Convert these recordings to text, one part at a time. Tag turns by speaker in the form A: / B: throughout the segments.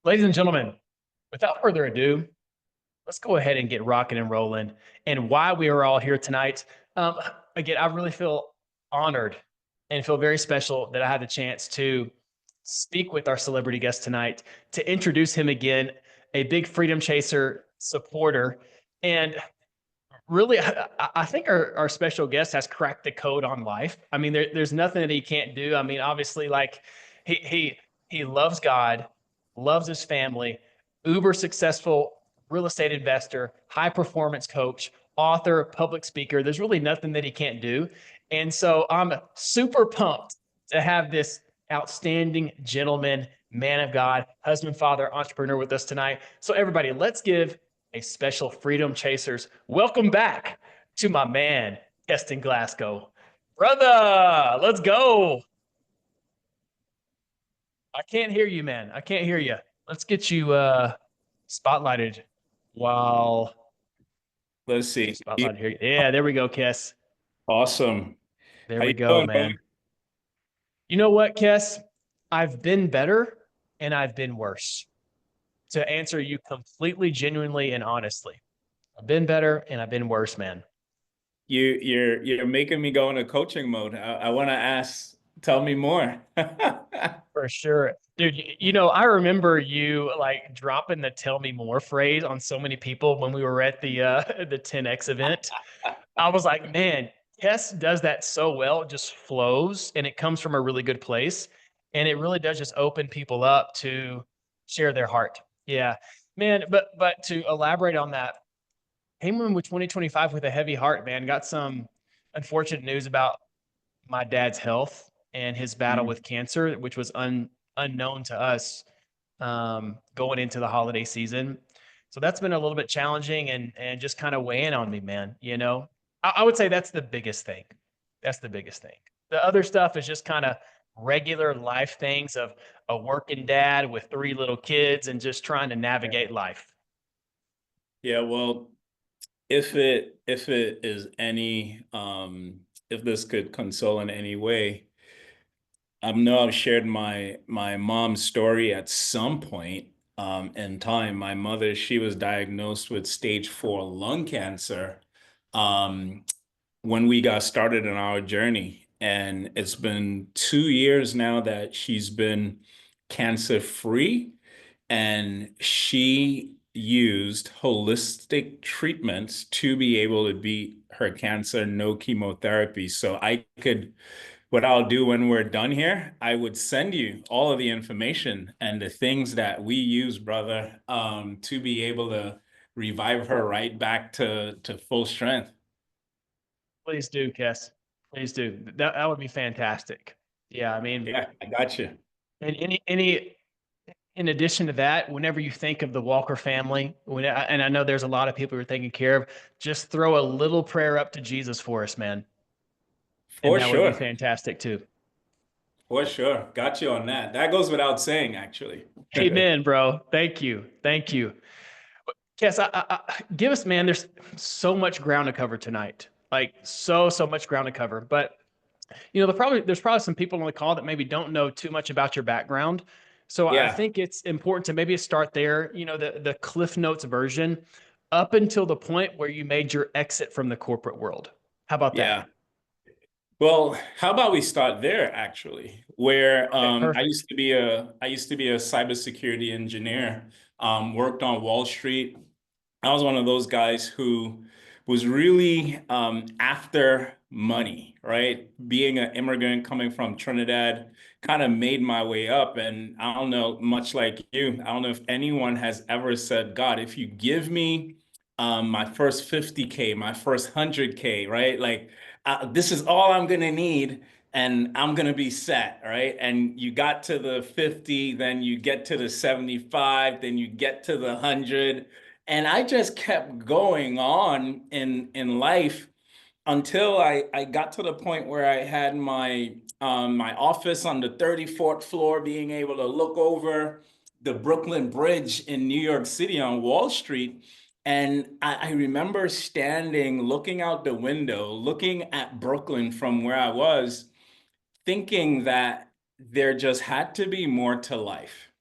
A: Ladies and gentlemen, without further ado, let's go ahead and get rocking and rolling. And why we are all here tonight, um, again, I really feel honored and feel very special that I had the chance to speak with our celebrity guest tonight to introduce him again, a big freedom chaser supporter. And really, I think our special guest has cracked the code on life. I mean, there's nothing that he can't do. I mean, obviously, like he he he loves God, loves his family, uber successful real estate investor, high performance coach, author, public speaker. There's really nothing that he can't do. And so I'm super pumped to have this outstanding gentleman, man of God, husband, father, entrepreneur with us tonight. So everybody, let's give a special Freedom Chasers welcome back to my man, Keston Glasgow. Brother, let's go. I can't hear you, man. I can't hear you. Let's get you spotlighted while
B: Let's see.
A: spotlighted here. Yeah, there we go, Kes.
B: Awesome.
A: There
B: How
A: we
B: you
A: go,
B: doing, brother?
A: man. You know what, Kes? I've been better and I've been worse. To answer you completely, genuinely, and honestly, I've been better and I've been worse, man.
B: You're making me go into coaching mode. I want to ask, tell me more.
A: For sure. Dude, I remember you like dropping the tell me more phrase on so many people when we were at the 10X event. I was like, man, Tess does that so well. It just flows and it comes from a really good place. And it really does just open people up to share their heart. Yeah. Man, but to elaborate on that, came in with 2025 with a heavy heart, man. Got some unfortunate news about my dad's health and his battle
B: Mm.
A: with cancer, which was unknown to us going into the holiday season. So that's been a little bit challenging and just kind of weighing on me, man. I would say that's the biggest thing. That's the biggest thing. The other stuff is just kind of regular life things of a working dad with three little kids and just trying to navigate life.
B: Yeah, well, if it is any if this could console in any way, I know I've shared my mom's story at some point in time. My mother, she was diagnosed with stage 4 lung cancer. Um, when we got started on our journey. And it's been 2 years now that she's been cancer free. And she used holistic treatments to be able to beat her cancer, no chemotherapy. So what I'll do when we're done here, I would send you all of the information and the things that we use, brother, to be able to revive her right back to full strength.
A: Please do, Kess. Please do. That would be fantastic. Yeah, I mean,
B: Yeah, I got you.
A: and any in addition to that, whenever you think of the Walker family, and I know there's a lot of people you're taking care of, just throw a little prayer up to Jesus for us, man. And
B: For
A: that would be
B: sure.
A: fantastic too.
B: For sure. Got you on that. That goes without saying, actually.
A: Amen, bro. Thank you. Thank you. Yes, give us, man, there's so much ground to cover tonight. Like so much ground to cover. But there's probably some people on the call that maybe don't know too much about your background. So I
B: Yeah.
A: think it's important to maybe start there, the Cliff Notes version up until the point where you made your exit from the corporate world. How about that?
B: Yeah. Well, how about we start there actually, where
A: Okay,
B: I
A: perfect.
B: used to be a cybersecurity engineer, worked on Wall Street. I was one of those guys who was really after money, right? Being an immigrant coming from Trinidad, kind of made my way up. And I don't know, much like you, I don't know if anyone has ever said, God, if you give me my first 50K, my first 100K, right? Like this is all I'm gonna need and I'm gonna be set, right? And you got to the 50, then you get to the 75, then you get to the 100. And I just kept going on in life until I got to the point where I had my office on the 34th floor, being able to look over the Brooklyn Bridge in New York City on Wall Street. And I remember standing, looking out the window, looking at Brooklyn from where I was, thinking that there just had to be more to life.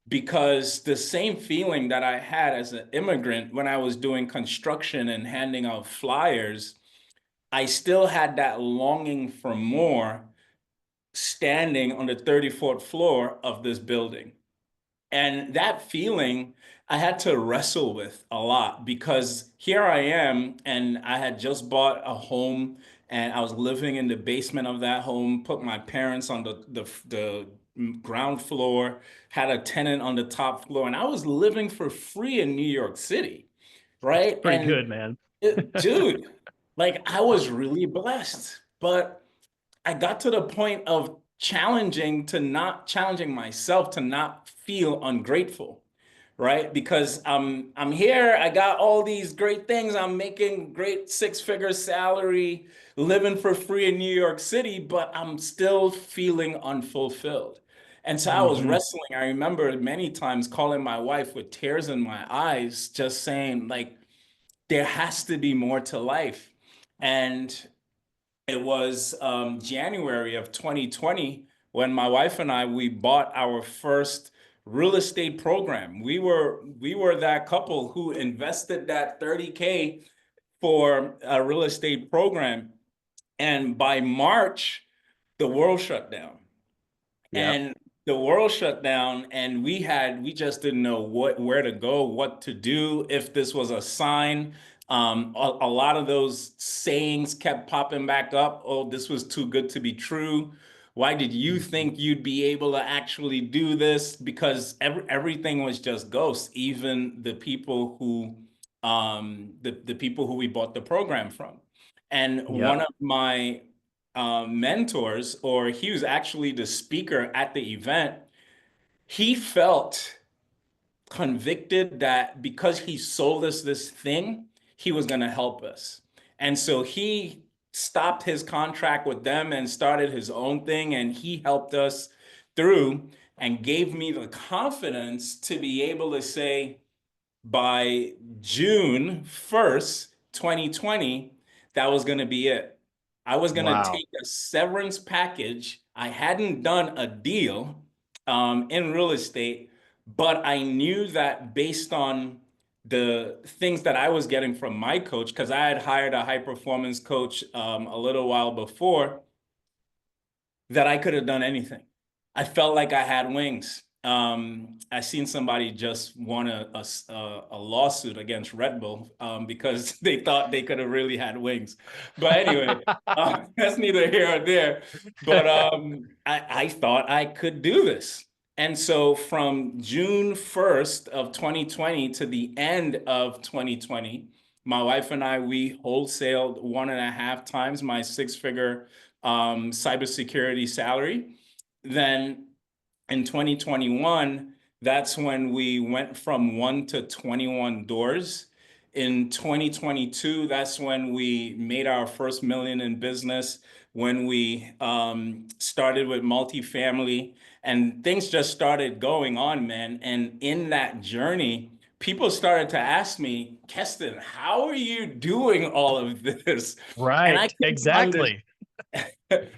B: because the same feeling that I had as an immigrant when I was doing construction and handing out flyers, I still had that longing for more standing on the 34th floor of this building. And that feeling I had to wrestle with a lot because here I am, and I had just bought a home and I was living in the basement of that home, put my parents on the ground floor, had a tenant on the top floor, and I was living for free in New York City,
A: That's
B: right?
A: pretty
B: And
A: good, man.
B: dude, like I was really blessed, but I got to the point of challenging myself to not feel ungrateful, right? Because I'm here, I got all these great things, I'm making great six-figure salary, living for free in New York City, but I'm still feeling unfulfilled. And so I was
A: Hmm.
B: wrestling. I remember many times calling my wife with tears in my eyes, just saying, like, there has to be more to life. And it was January of 2020 when my wife and I we bought our first real estate program. We were that couple who invested that 30K for a real estate program, and by March, the world shut down.
A: Yep.
B: And the world shut down, and we just didn't know where to go, what to do, if this was a sign. A lot of those sayings kept popping back up. Oh, this was too good to be true. Why did you
A: Mhm.
B: think you'd be able to actually do this? Because everything was just ghosts, even the people who the people who we bought the program from. And one
A: Yep.
B: of my mentors, or he was actually the speaker at the event, he felt convicted that because he sold us this thing, he was going to help us. And so he stopped his contract with them and started his own thing. And he helped us through and gave me the confidence to be able to say, by June 1st, 2020, that was going to be it. I was going to
A: Wow.
B: take a severance package. I hadn't done a deal in real estate, but I knew that based on the things that I was getting from my coach, because I had hired a high performance coach a little while before, that I could have done anything. I felt like I had wings. I seen somebody just won a lawsuit against Red Bull because they thought they could have really had wings. But anyway, that's neither here or there. But I thought I could do this. And so from June 1st of 2020 to the end of 2020, my wife and I, we wholesaled 1.5 times my six-figure cybersecurity salary. Then in 2021, that's when we went from 1 to 21 doors. In 2022, that's when we made our first million in business, when we started with multifamily, and things just started going on, man. And in that journey, people started to ask me, Keston, how are you doing all of this? And I
A: Right.
B: couldn't understand.
A: Exactly.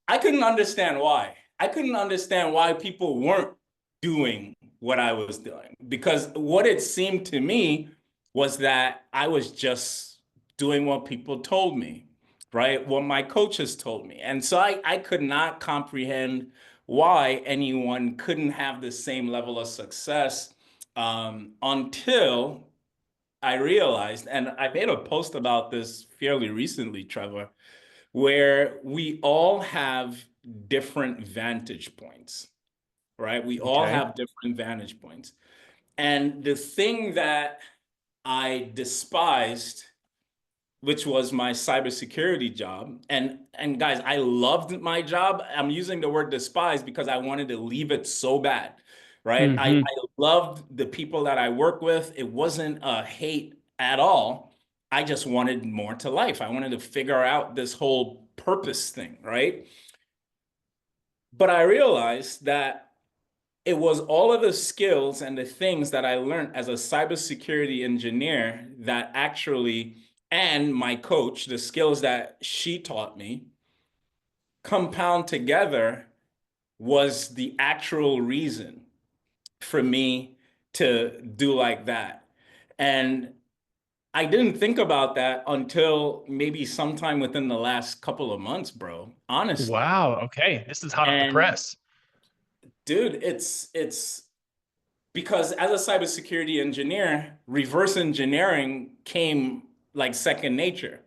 B: I couldn't understand why. I couldn't understand why people weren't doing what I was doing, because what it seemed to me was that I was just doing what people told me, right? What my coaches told me. And so I could not comprehend why anyone couldn't have the same level of success until I realized, and I made a post about this fairly recently, Trevor, where we all have different vantage points, right? We all
A: Okay.
B: have different vantage points. And the thing that I despised, which was my cybersecurity job, and guys, I loved my job. I'm using the word despise because I wanted to leave it so bad, right? I
A: Hmm.
B: loved the people that I work with. It wasn't a hate at all. I just wanted more to life. I wanted to figure out this whole purpose thing, right? But I realized that it was all of the skills and the things that I learned as a cybersecurity engineer that actually, and my coach, the skills that she taught me, compound together was the actual reason for me to do like that. And I didn't think about that until maybe sometime within the last couple of months, bro, honestly.
A: Wow. Okay. This is hot off the
B: And
A: press.
B: dude, it's because as a cybersecurity engineer, reverse engineering came like second nature,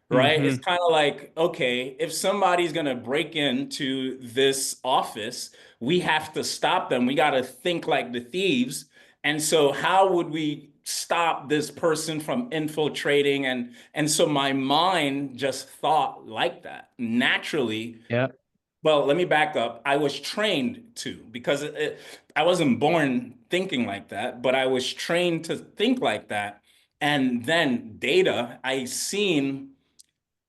B: right? It's
A: Hmm.
B: kind of like, okay, if somebody's going to break into this office, we have to stop them. We got to think like the thieves. And so how would we stop this person from infiltrating? And so my mind just thought like that naturally.
A: Yeah.
B: Well, let me back up. I was trained to because I wasn't born thinking like that, but I was trained to think like that. And then data, I seen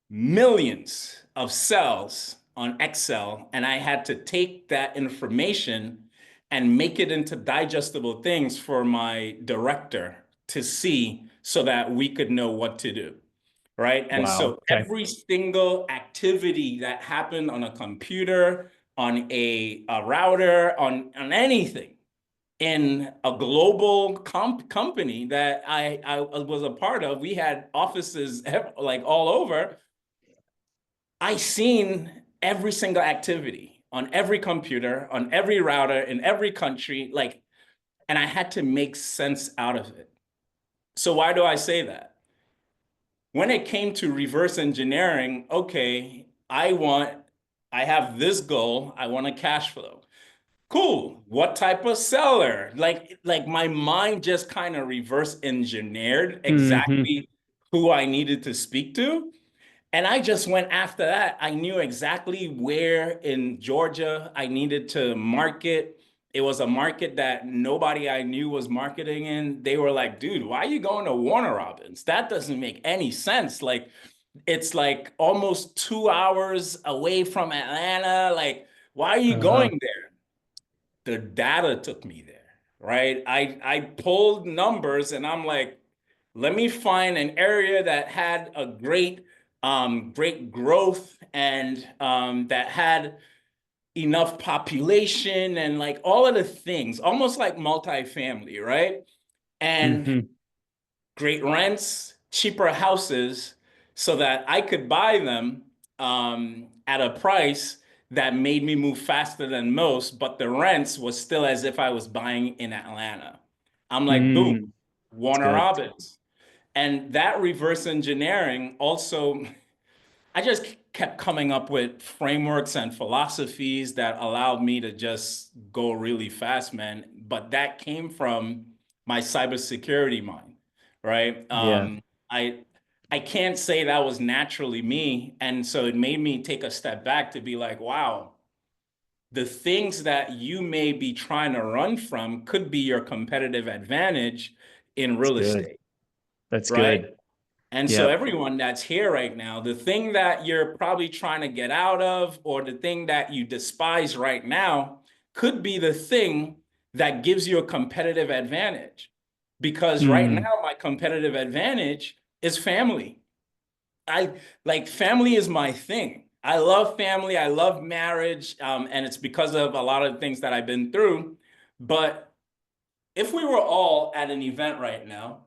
B: millions of cells on Excel, and I had to take that information and make it into digestible things for my director to see so that we could know what to do. Right. And
A: Wow.
B: so
A: Okay.
B: every single activity that happened on a computer, on a router, on anything in a global company that I was a part of, we had offices like all over. I seen every single activity on every computer, on every router, in every country, like, and I had to make sense out of it. So why do I say that? When it came to reverse engineering, okay, I have this goal, I want a cash flow. Cool. What type of seller? Like my mind just kind of reverse engineered
A: Hmm.
B: exactly who I needed to speak to. And I just went after that. I knew exactly where in Georgia I needed to market. It was a market that nobody I knew was marketing in. They were like, dude, why are you going to Warner Robins? That doesn't make any sense. Like, it's like almost 2 hours away from Atlanta. Like, why are you
A: Uh-huh.
B: going there? The data took me there, right? I pulled numbers and I'm like, let me find an area that had a great growth and that had enough population and like all of the things, almost like multifamily, right? And
A: Hmm.
B: great rents, cheaper houses, so that I could buy them at a price that made me move faster than most, but the rents was still as if I was buying in Atlanta. I'm like, boom,
A: Mm. It's
B: Warner
A: good.
B: Robins. And that reverse engineering also, I just kept coming up with frameworks and philosophies that allowed me to just go really fast, man. But that came from my cybersecurity mind, right?
A: Yeah.
B: I I can't say that was naturally me, and so it made me take a step back to be like, wow, the things that you may be trying to run from could be your competitive advantage in
A: It's
B: real
A: good.
B: estate,
A: That's
B: right?
A: good.
B: And so
A: Yep.
B: everyone that's here right now, the thing that you're probably trying to get out of, or the thing that you despise right now, could be the thing that gives you a competitive advantage. Because right
A: Mm.
B: now, my competitive advantage is family. I like family is my thing. I love family. I love marriage. And it's because of a lot of things that I've been through. But if we were all at an event right now,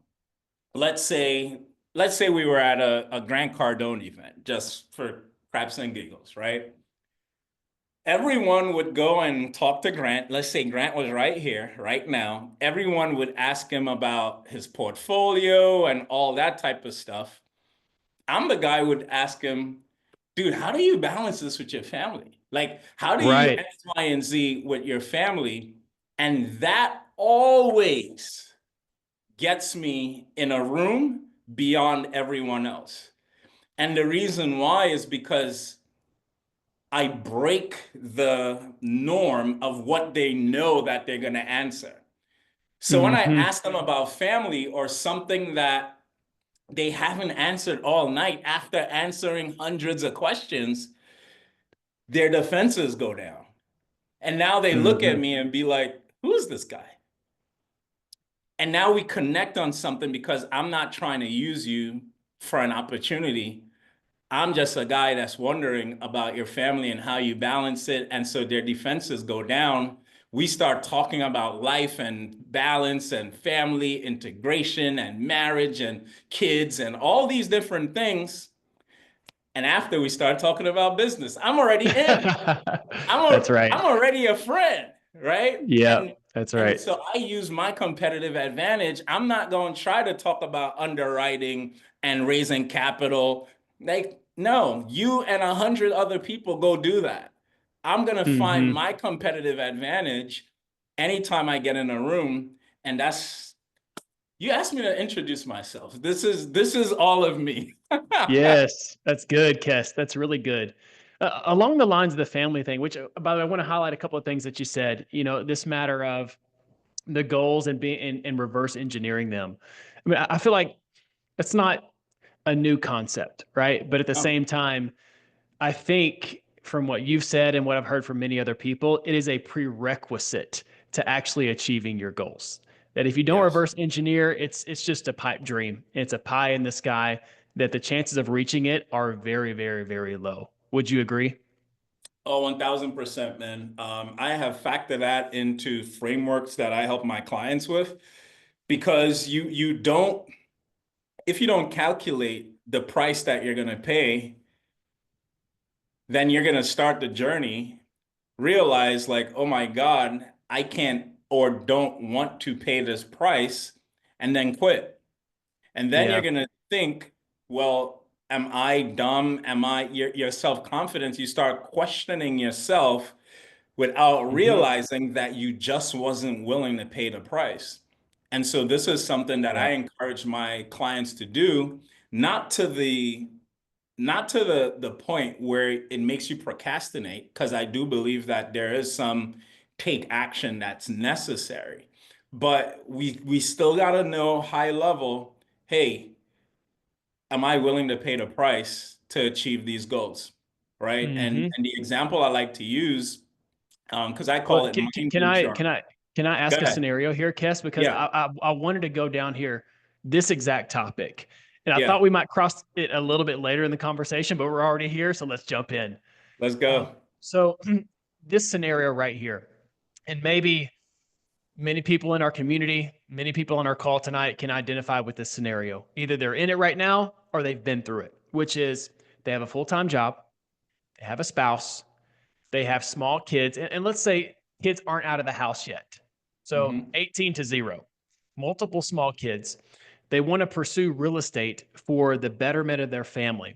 B: let's say let's say we were at a Grant Cardone event, just for craps and giggles, right? Everyone would go and talk to Grant. Let's say Grant was right here, right now. Everyone would ask him about his portfolio and all that type of stuff. I'm the guy who would ask him, dude, how do you balance this with your family? Like, how do you
A: Right.
B: X, Y, and Z with your family? And that always gets me in a room beyond everyone else. And the reason why is because I break the norm of what they know that they're going to answer. So when I
A: Hmm.
B: ask them about family or something that they haven't answered all night after answering hundreds of questions, their defenses go down. And now they look at
A: Hmm.
B: me and be like, who is this guy? And now we connect on something because I'm not trying to use you for an opportunity. I'm just a guy that's wondering about your family and how you balance it. And so their defenses go down, we start talking about life and balance and family integration and marriage and kids and all these different things. And after we start talking about business, I'm already in.
A: That's right.
B: I'm already a friend, right?
A: Yeah,
B: And
A: that's
B: and
A: right.
B: so I use my competitive advantage. I'm not going to try to talk about underwriting and raising capital. Like, no, you and 100 other people go do that. I'm going to find
A: Hmm.
B: my competitive advantage anytime I get in a room. And that's, you asked me to introduce myself. This is all of me.
A: Yes, that's good, Kes. That's really good. Along the lines of the family thing, which, by the way, I want to highlight a couple of things that you said. This matter of the goals and being and reverse engineering them. I mean, I feel like it's not a new concept, right? But at the
B: Oh,
A: same time, I think from what you've said and what I've heard from many other people, it is a prerequisite to actually achieving your goals. That if you don't
B: yes.
A: reverse engineer, it's just a pipe dream. It's a pie in the sky that the chances of reaching it are very, very, very low. Would you agree?
B: Oh, 1000%, man. I have factored that into frameworks that I help my clients with because you don't, if you don't calculate the price that you're gonna pay, then you're gonna start the journey, realize like, oh my God, I can't or don't want to pay this price, and then quit. And then you're
A: Yeah.
B: gonna think, well, am I dumb? Am I your self-confidence? You start questioning yourself without
A: Hmm.
B: realizing that you just wasn't willing to pay the price. And so this is something that I
A: Yeah.
B: encourage my clients to do, not to the point where it makes you procrastinate, because I do believe that there is some take action that's necessary. But we still got to know high level, hey, am I willing to pay the price to achieve these goals? Right? And
A: Hmm.
B: and the example I like to use because I
A: Well,
B: call it mind
A: can
B: game
A: I
B: shark.
A: can I can I
B: Go
A: ask a
B: ahead.
A: scenario here, Kes? Because
B: Yeah,
A: I wanted to go down here this exact topic, and I thought
B: yeah.
A: we might cross it a little bit later in the conversation, but we're already here, so let's jump in.
B: Let's go.
A: So this scenario right here, and maybe many people in our community, many people on our call tonight can identify with this scenario. Either they're in it right now or they've been through it, which is they have a full-time job, they have a spouse, they have small kids, and let's say kids aren't out of the house yet. So
B: Hmm.
A: 18 to 0, multiple small kids. They want to pursue real estate for the betterment of their family.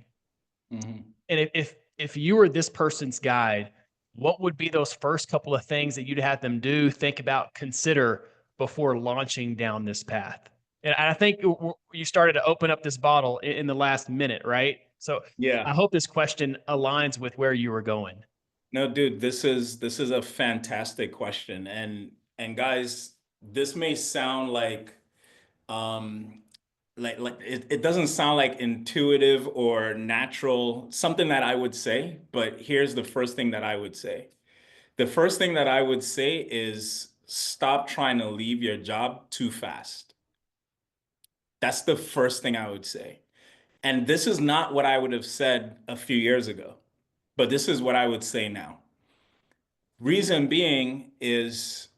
B: Hmm.
A: And if you were this person's guide, what would be those first couple of things that you'd have them do, think about, consider before launching down this path? And I think you started to open up this bottle in the last minute, right? So
B: Yeah.
A: I hope this question aligns with where you were going.
B: No, dude, this is a fantastic question. And guys, this may sound um like it doesn't sound like intuitive or natural, something that I would say, but here's the first thing that I would say. The first thing that I would say is stop trying to leave your job too fast. That's the first thing I would say. And this is not what I would have said a few years ago, but this is what I would say now. Reason being is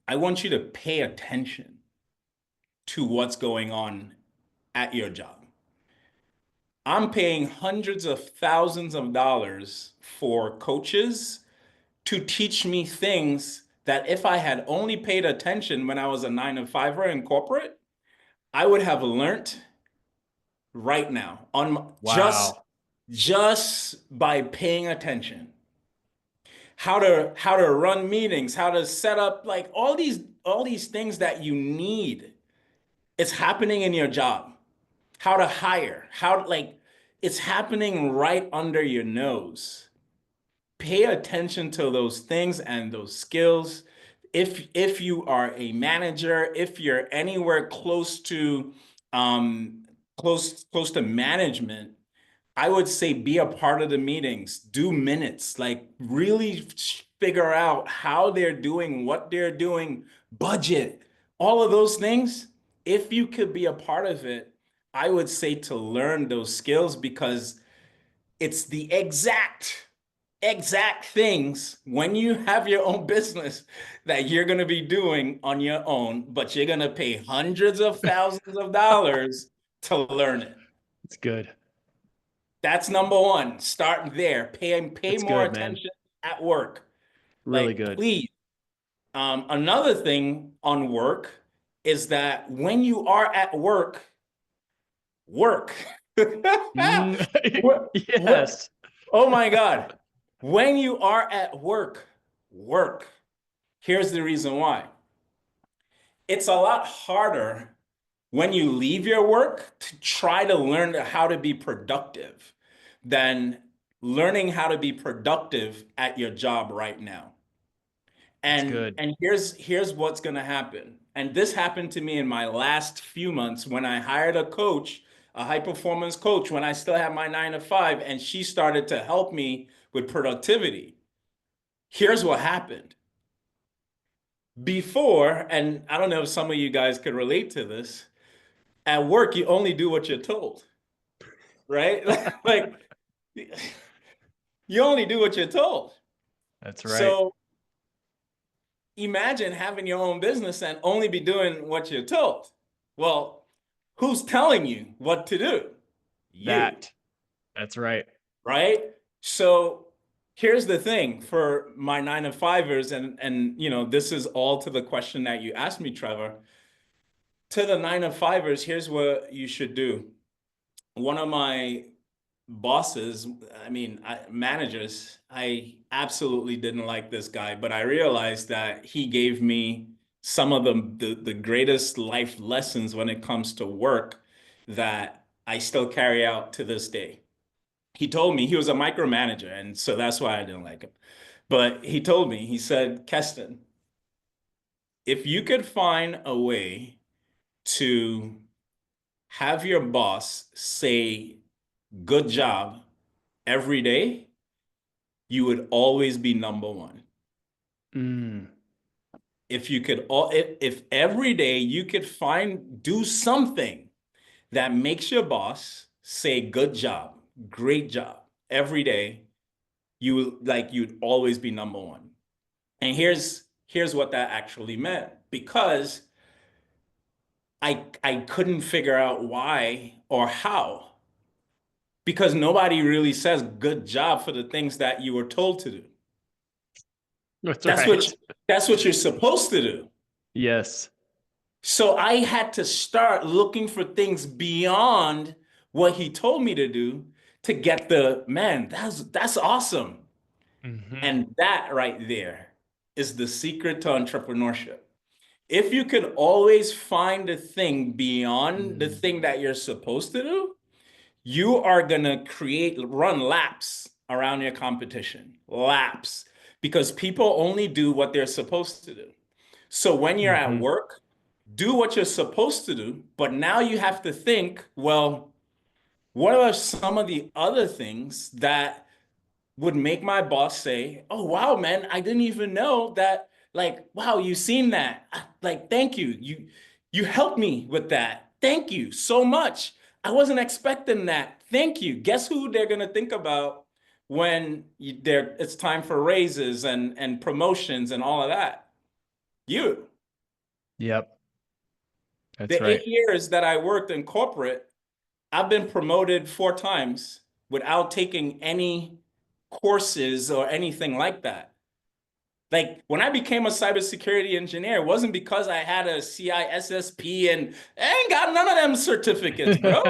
B: I want you to pay attention to what's going on at your job. I'm paying hundreds of thousands of dollars for coaches to teach me things that if I had only paid attention when I was a 9 to 5er in corporate, I would have learned right now on
A: Wow.
B: just by paying attention. How to run meetings, how to set up like all these things that you need. It's happening in your job. How to hire, how like it's happening right under your nose. Pay attention to those things and those skills. If you are a manager, if you're anywhere um close to management, I would say be a part of the meetings, do minutes, like really figure out how they're doing, what they're doing, budget, all of those things. If you could be a part of it, I would say to learn those skills because it's the exact exact things when you have your own business that you're going to be doing on your own, but you're going to pay hundreds of thousands of dollars to learn it.
A: It's good.
B: That's number one. Start there. Pay
A: It's
B: more
A: good, man.
B: attention at work.
A: Really
B: Like,
A: good.
B: please. Another thing on work is that when you are at work, work.
A: Mm,
B: What?
A: yes.
B: Oh my God. When you are at work, work. Here's the reason why. It's a lot harder when you leave your work to try to learn how to be productive than learning how to be productive at your job right now.
A: It's
B: And
A: good.
B: and here's what's going to happen. And this happened to me in my last few months when I hired a coach, a high performance coach, when I still had my 9 to 5, and she started to help me with productivity. Here's what happened. Before, and I don't know if some of you guys could relate to this, at work, you only do what you're told, right? Like, you only do what you're told.
A: That's right.
B: So imagine having your own business and only be doing what you're told. Well, who's telling you what to do? You,
A: That. That's right.
B: right? So here's the thing for my 9 to 5ers, and this is all to the question that you asked me, Trevor. To the 9 to 5ers, here's what you should do. One of my bosses, managers, I absolutely didn't like this guy, but I realized that he gave me some of the greatest life lessons when it comes to work that I still carry out to this day. He told me he was a micromanager, and so that's why I didn't like him. But he told me, he said, Keston, if you could find a way to have your boss say good job every day, you would always be number one.
A: Mm,
B: If you could all if every day you could do something that makes your boss say good job, great job every day, you'd always be number one. And here's what that actually meant, because I couldn't figure out why or how, because nobody really says good job for the things that you were told to do.
A: that's
B: That's what
A: right.
B: that's what you're supposed to do.
A: Yes.
B: So I had to start looking for things beyond what he told me to do to get the man, that's awesome.
A: Hmm.
B: And that right there is the secret to entrepreneurship. If you can always find a thing beyond the
A: Mm,
B: thing that you're supposed to do, you are gonna run laps around your competition. Laps. Because people only do what they're supposed to do. So when you're at
A: hmm.
B: work, do what you're supposed to do, but now you have to think, well, what are some of the other things that would make my boss say, "Oh, wow, man, I didn't even know that, like, wow, you seen that. Like, thank you. You helped me with that. Thank you so much. I wasn't expecting that. Thank you." Guess who they're gonna think about when it's time for raises and promotions and all of that? You.
A: Yep. That's
B: The
A: right.
B: 8 years that I worked in corporate, I've been promoted 4 times without taking any courses or anything like that. Like when I became a cybersecurity engineer, it wasn't because I had a CISSP and I ain't got none of them certificates, bro.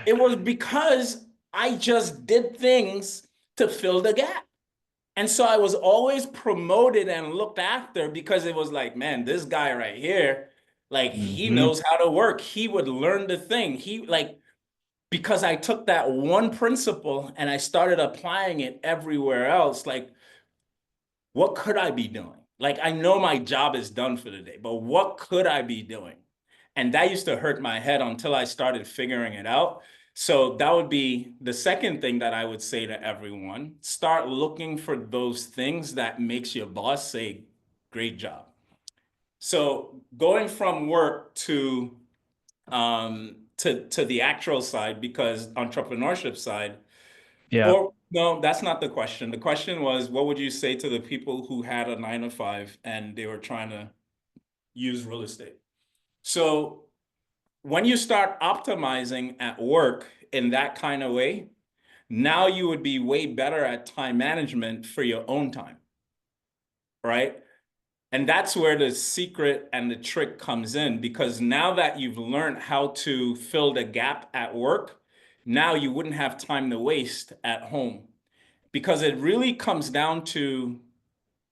B: It was because I just did things to fill the gap. And so I was always promoted and looked after because it was like, man, this guy right here, like he
A: Hmm.
B: knows how to work. He would learn the thing. Because I took that one principle and I started applying it everywhere else. Like, what could I be doing? Like, I know my job is done for the day, but what could I be doing? And that used to hurt my head until I started figuring it out. So that would be the second thing that I would say to everyone. Start looking for those things that makes your boss say, great job. So going from work to the actual side, because entrepreneurship side,
A: Yeah.
B: or No, that's not the question. The question was, what would you say to the people who had a 9 to 5 and they were trying to use real estate? So when you start optimizing at work in that kind of way, now you would be way better at time management for your own time, right? And that's where the secret and the trick comes in, because now that you've learned how to fill the gap at work, now you wouldn't have time to waste at home, because it really comes down to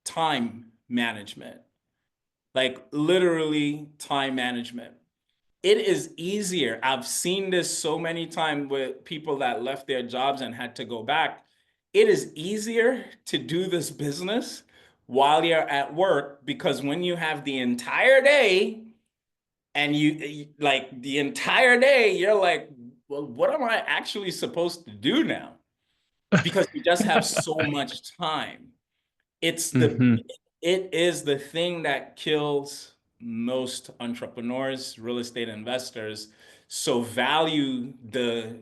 B: time management, like literally time management. It is easier. I've seen this so many times with people that left their jobs and had to go back. It is easier to do this business while you're at work, because when you have the entire day and like the entire day, you're like, well, what am I actually supposed to do now? Because you just have so much time. It's the
A: Hmm.
B: it is the thing that kills most entrepreneurs, real estate investors. So value the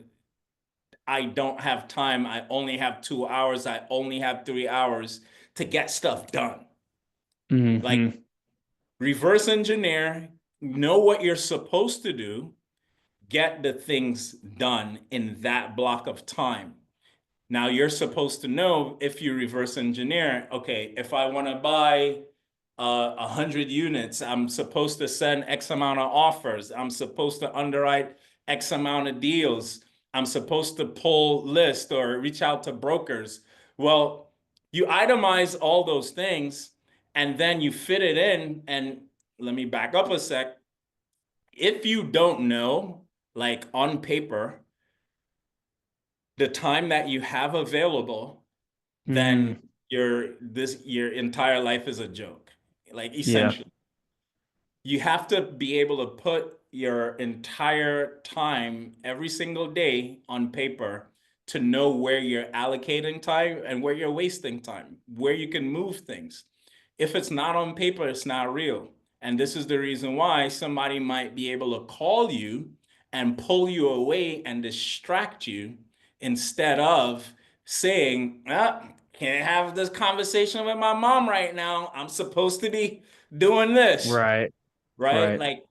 B: I don't have time. I only have 2 hours. I only have 3 hours to get stuff done. Like
A: Hmm.
B: reverse engineer, know what you're supposed to do, get the things done in that block of time. Now you're supposed to know, if you reverse engineer, okay, if I want to buy 100 units, I'm supposed to send X amount of offers. I'm supposed to underwrite X amount of deals. I'm supposed to pull lists or reach out to brokers. Well, you itemize all those things and then you fit it in. And let me back up a sec. If you don't know, like on paper, the time that you have available, then
A: Mm.
B: your entire life is a joke. Like
A: Yeah.
B: essentially, you have to be able to put your entire time every single day on paper to know where you're allocating time and where you're wasting time, where you can move things. If it's not on paper, it's not real. And this is the reason why somebody might be able to call you and pull you away and distract you, instead of saying, ah, can't have this conversation with my mom right now. I'm supposed to be doing this,
A: Right.
B: right?
A: Right.
B: Like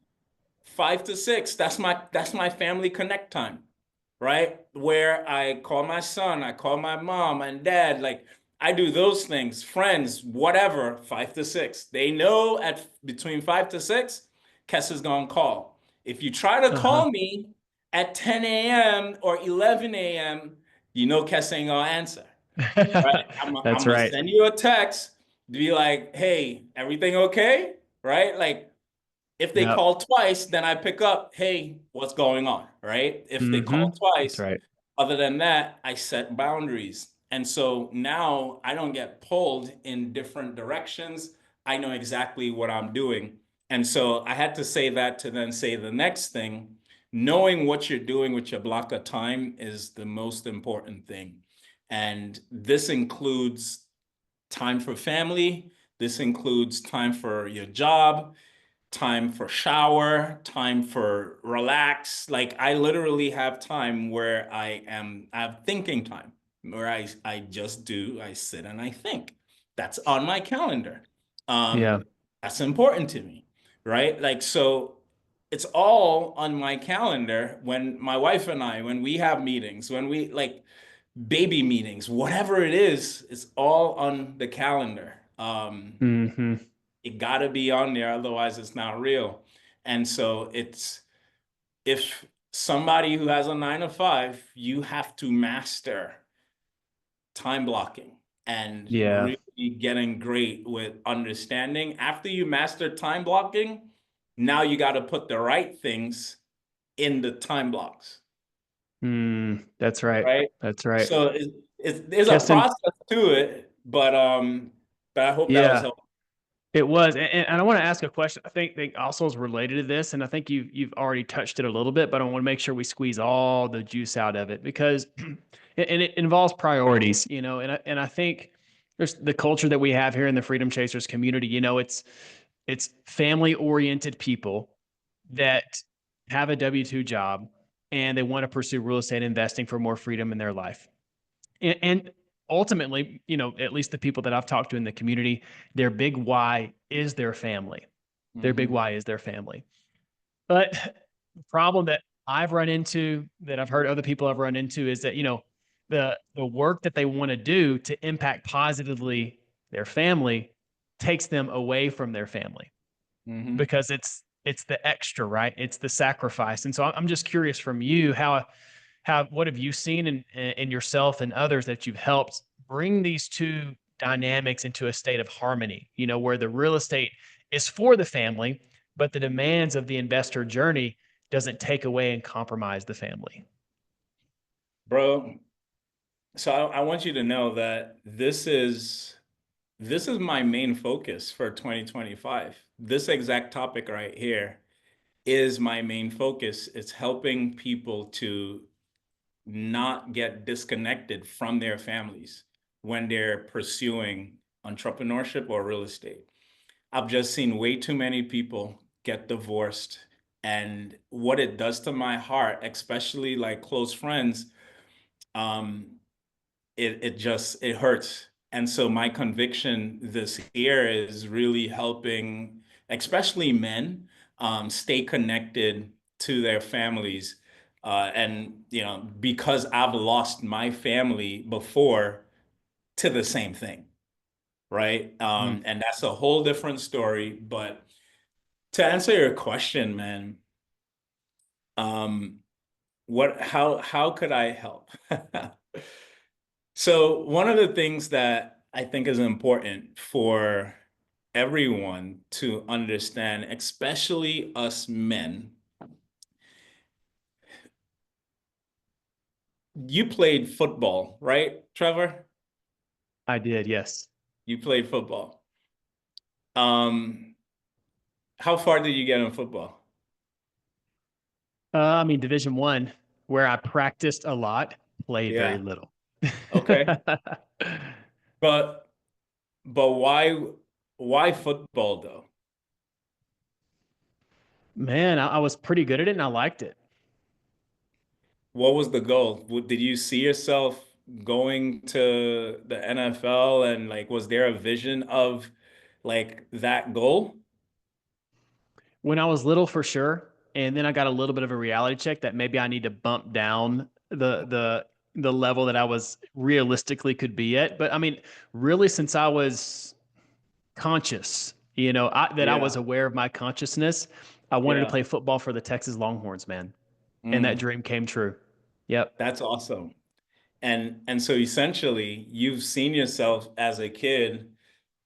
B: 5 to 6, that's my family connect time, right? Where I call my son, I call my mom and dad, like I do those things, friends, whatever, 5 to 6. They know at between 5 to 6, Kess is gonna call. If you try to
A: Uh-huh.
B: call me at 10 a.m. or 11 a.m., you know Kess ain't gonna answer, right? I'm
A: That's
B: gonna
A: right.
B: send you a text to be like, hey, everything okay? Right? Like if they
A: Yep.
B: call twice, then I pick up, hey, what's going on? Right? If they
A: Hmm.
B: call
A: That's
B: twice,
A: right.
B: other than that, I set boundaries. And so now I don't get pulled in different directions. I know exactly what I'm doing. And so I had to say that to then say the next thing. Knowing what you're doing with your block of time is the most important thing. And this includes time for family. This includes time for your job, time for shower, time for relax. Like I literally have time where I have thinking time, where I sit and I think. That's on my calendar.
A: Yeah.
B: That's important to me, right? Like so it's all on my calendar when my wife and I, when we have meetings, when we like baby meetings, whatever it is, it's all on the calendar.
A: Hmm.
B: It got to be on there, otherwise it's not real. And so it's, if somebody who has a 9 to 5, you have to master time blocking and
A: Yeah.
B: really getting great with understanding. After you master time blocking, now you got to put the right things in the time blocks,
A: That's right.
B: right?
A: That's right.
B: So there's a
A: Keston,
B: process to it, but I hope that was
A: yeah,
B: helpful.
A: it was. And I want to ask a question. I think that also is related to this, and I think you've already touched it a little bit, but I want to make sure we squeeze all the juice out of it because and it involves priorities, and I think there's the culture that we have here in the Freedom Chasers community, it's family oriented people that have a W-2 job and they want to pursue real estate investing for more freedom in their life. And ultimately, at least the people that I've talked to in the community, their big why is their family. Their big
B: Hmm.
A: why is their family. But the problem that I've run into, that I've heard other people have run into, is that, the work that they want to do to impact positively their family takes them away from their family
B: Hmm.
A: because it's the extra, right? It's the sacrifice. And so I'm just curious from you, how what have you seen in yourself and others that you've helped bring these two dynamics into a state of harmony, where the real estate is for the family, but the demands of the investor journey doesn't take away and compromise the family.
B: Bro, so I want you to know that this is my main focus for 2025. This exact topic right here is my main focus. It's helping people to not get disconnected from their families when they're pursuing entrepreneurship or real estate. I've just seen way too many people get divorced, and what it does to my heart, especially like close friends, um, it hurts. And so my conviction this year is really helping, especially men, stay connected to their families. And because I've lost my family before to the same thing, right?
A: Mm.
B: And that's a whole different story. But to answer your question, man, um, how could I help? So one of the things that I think is important for everyone to understand, especially us men, you played football, right, Trevor?
A: I did, yes.
B: You played football. Um, how far did you get in football?
A: I mean, Division 1, where I practiced a lot, played very
B: Yeah.
A: little.
B: Okay. But why football though?
A: Man, I was pretty good at it and I liked it.
B: What was the goal? Did you see yourself going to the NFL, and like was there a vision of like that goal?
A: When I was little, for sure, and then I got a little bit of a reality check that maybe I need to bump down the level that I was realistically could be at. But I mean, really, since I was conscious, that I was
B: Yeah.
A: aware of my consciousness, I wanted to
B: Yeah.
A: play football for the Texas Longhorns, man, and that
B: Mm,
A: dream came true. Yep.
B: that's awesome. And so essentially you've seen yourself as a kid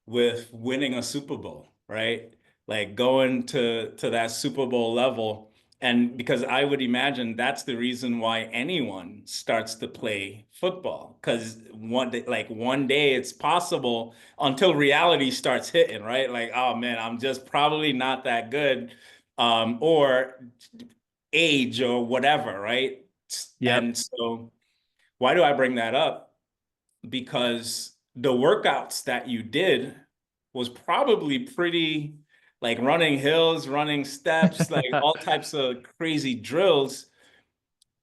B: with winning a Super Bowl, right? Like going to that Super Bowl level. And because I would imagine that's the reason why anyone starts to play football. Because one day it's possible until reality starts hitting, right? Like, oh man, I'm just probably not that good. Or age or whatever, right?
A: Yep.
B: And so why do I bring that up? Because the workouts that you did was probably pretty, like running hills, running steps, like all types of crazy drills.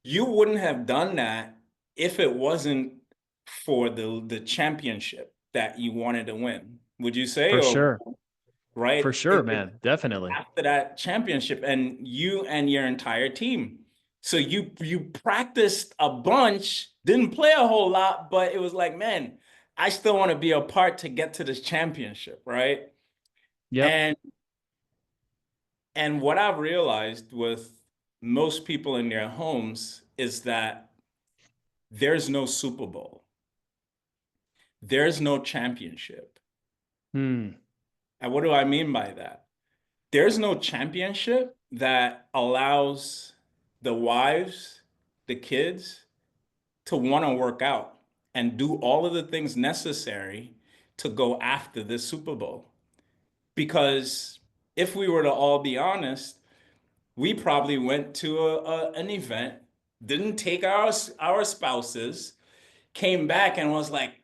B: You wouldn't have done that if it wasn't for the championship that you wanted to win. Would you say?
A: For
B: Or
A: sure. For
B: right?
A: sure, man. Definitely.
B: After that championship, and you and your entire team. So you practiced a bunch, didn't play a whole lot, but it was like, man, I still want to be a part to get to this championship, right?
A: Yep.
B: And what I've realized with most people in their homes is that there's no Super Bowl. There's no championship.
A: Hmm.
B: And what do I mean by that? There's no championship that allows the wives, the kids to want to work out and do all of the things necessary to go after this Super Bowl. Because if we were to all be honest, we probably went to an event, didn't take our spouses, came back and was like,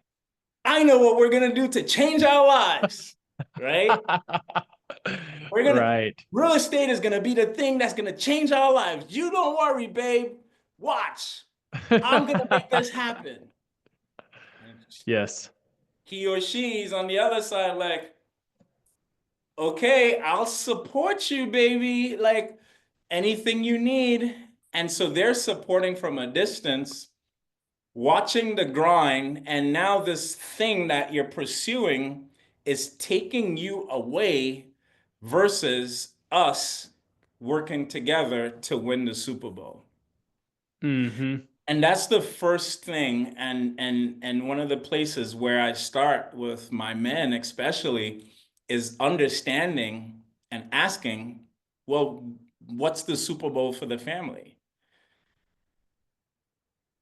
B: I know what we're gonna do to change our lives, right? We're gonna
A: Right.
B: Real estate is gonna be the thing that's gonna change our lives. You don't worry, babe. Watch. I'm gonna make this happen.
A: Yes.
B: He or she's on the other side, like, okay, I'll support you, baby. Like anything you need. And so they're supporting from a distance, watching the grind. And now this thing that you're pursuing is taking you away versus us working together to win the Super Bowl.
A: Mm-hmm.
B: And that's the first thing, and one of the places where I start with my men especially is understanding and asking, well, what's the Super Bowl for the family,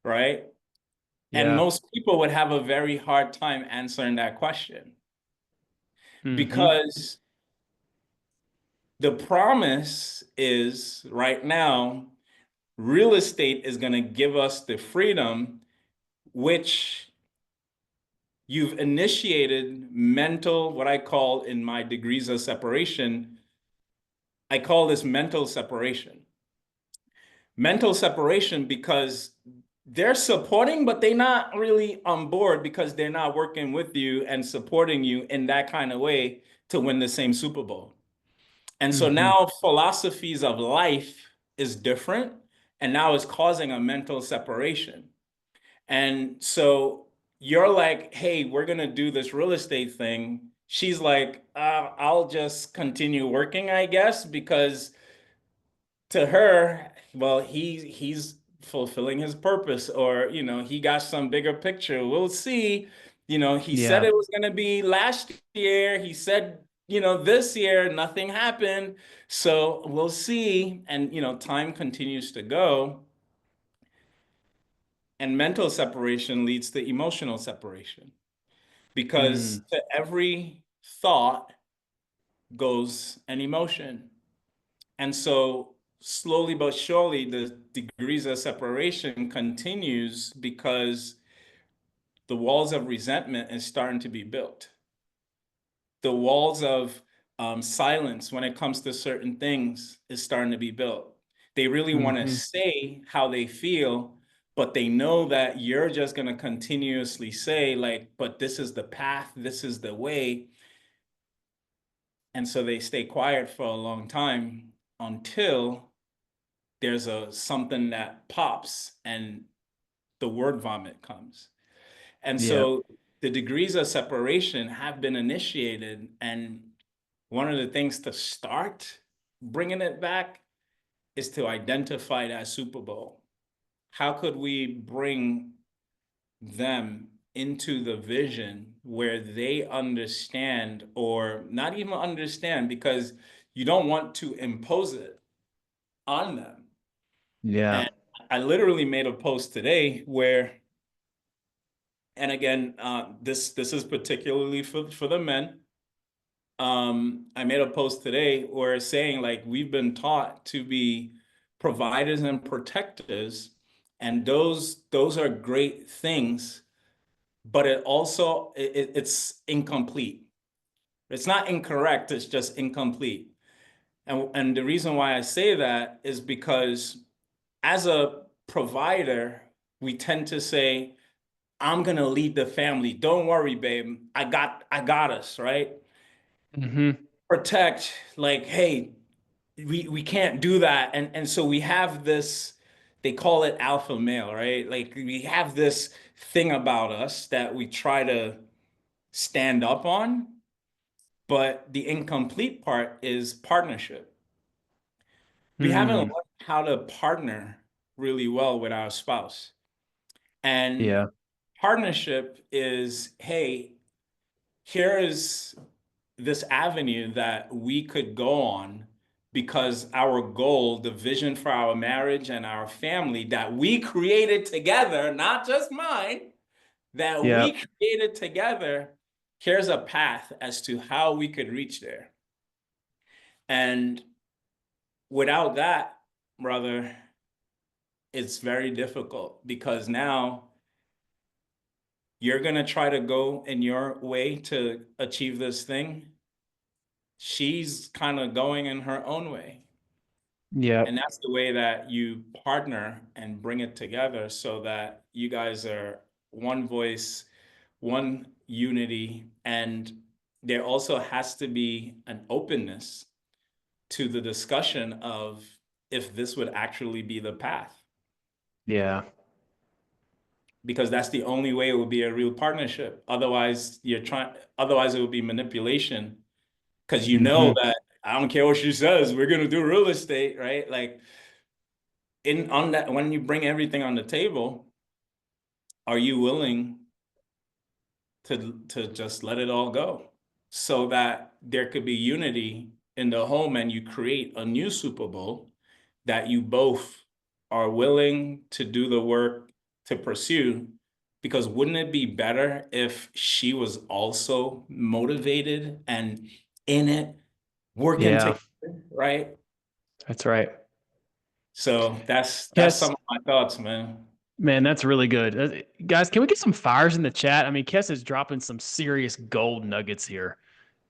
B: right? And
A: Yeah.
B: most people would have a very hard time answering that question
A: Mm-hmm.
B: because the promise is right now, real estate is going to give us the freedom which you've initiated mental, what I call in my degrees of separation, I call this mental separation. Mental separation because they're supporting, but they're not really on board because they're not working with you and supporting you in that kind of way to win the same Super Bowl. And so
A: Mm-hmm.
B: now philosophies of life is different, and now it's causing a mental separation. And so you're like, hey, we're going to do this real estate thing. She's like, I'll just continue working, I guess, because to her, well, he's fulfilling his purpose, or, he got some bigger picture. We'll see. He said
A: Yeah.
B: it was going to be last year. He said, this year, nothing happened. So we'll see. And, time continues to go. And mental separation leads to emotional separation because
A: Mm.
B: to every thought goes an emotion. And so slowly but surely, the degrees of separation continues because the walls of resentment is starting to be built. The walls of silence when it comes to certain things is starting to be built. They really want to
A: Mm-hmm.
B: say how they feel, but they know that you're just going to continuously say, like, but this is the path, this is the way. And so they stay quiet for a long time until there's a something that pops and the word vomit comes. And
A: Yeah.
B: so the degrees of separation have been initiated. And one of the things to start bringing it back is to identify that Super Bowl. How could we bring them into the vision where they understand, or not even understand, because you don't want to impose it on them.
A: Yeah.
B: And I literally made a post today where, and again, this is particularly for the men. I made a post today where saying, like, we've been taught to be providers and protectors, and those are great things, but it's incomplete. It's not incorrect, it's just incomplete. And the reason why I say that is because as a provider, we tend to say, I'm gonna lead the family. Don't worry, babe. I got us, right?
A: Mm-hmm.
B: Protect, like, hey, we can't do that. And so we have this, they call it alpha male, right? Like we have this thing about us that we try to stand up on, but the incomplete part is partnership. We haven't learned
A: Mm.
B: how to partner really well with our spouse. And
A: Yeah.
B: partnership is, hey, here is this avenue that we could go on because our goal, the vision for our marriage and our family that we created together, not just mine, that
A: Yeah.
B: we created together, here's a path as to how we could reach there. And without that, brother, it's very difficult because now you're going to try to go in your way to achieve this thing. She's kind of going in her own way.
A: Yeah.
B: And that's the way that you partner and bring it together so that you guys are one voice, one, unity, and there also has to be an openness to the discussion of if this would actually be the path,
A: Yeah.
B: because that's the only way it would be a real partnership. Otherwise it would be manipulation, because you know
A: Hmm.
B: that I don't care what she says, we're gonna do real estate, right? Like in on that, when you bring everything on the table, are you willing to just let it all go so that there could be unity in the home and you create a new Super Bowl that you both are willing to do the work to pursue? Because wouldn't it be better if she was also motivated and in it, working
A: Yeah,
B: together, right?
A: that's right.
B: So that's
A: Kes,
B: some of my thoughts, man.
A: man, that's really good. Guys, can we get some fires in the chat? I mean, Kes is dropping some serious gold nuggets here.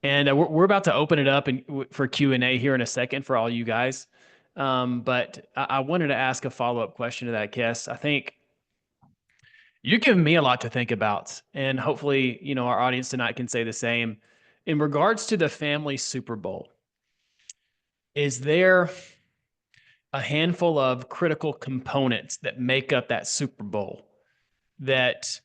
A: And we're about to open it up for Q&A here in a second for all you guys. But I wanted to ask a follow-up question to that, Kes. I think you're giving me a lot to think about, and hopefully, our audience tonight can say the same. In regards to the family Super Bowl, is there a handful of critical components that make up that Super Bowl that